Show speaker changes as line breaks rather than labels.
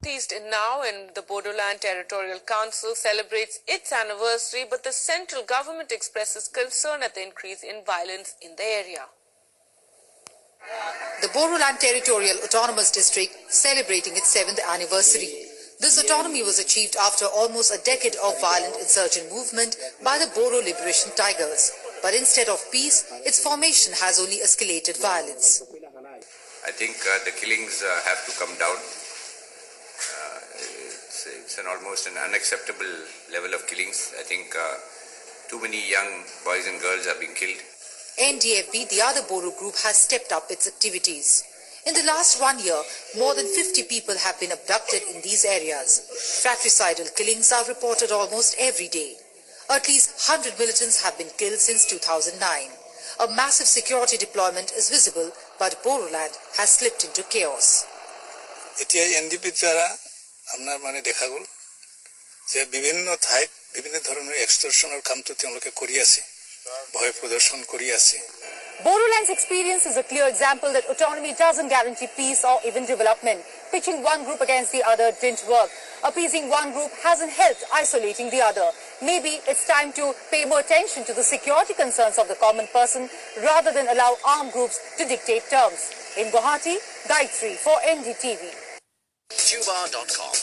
East now, and the Bodoland Territorial Council celebrates its anniversary, but the central government expresses concern at the increase in violence in the area.
The Bodoland Territorial Autonomous District celebrating its 7th anniversary. This autonomy was achieved after almost a decade of violent insurgent movement by the Bodo Liberation Tigers. But instead of peace, its formation has only escalated violence.
I think the killings have to come down. It's almost an unacceptable level of killings. I think too many young boys and girls are being killed.
NDFB, the other Bodo group, has stepped up its activities. In the last 1 year, more than 50 people have been abducted in these areas. Fratricidal killings are reported almost every day. At least 100 militants have been killed since 2009. A massive security deployment is visible, but Bodoland has slipped into chaos.
আপনার মানে দেখা গল যে বিভিন্ন ঠাইত বিভিন্ন ধরনের এক্সটরশনৰ কামটো তেওঁলোকে কৰি আছে ভয় প্ৰদৰ্শন কৰি আছে
Bodoland's experience is a clear example that autonomy doesn't guarantee peace or even development. Pitching one group against the other didn't work. Appeasing one group hasn't helped isolating the other. Maybe it's time to pay more attention to the security concerns of the common person rather than allow armed groups to dictate terms. In Guwahati, Gayatri for NDTV.
Tuba.com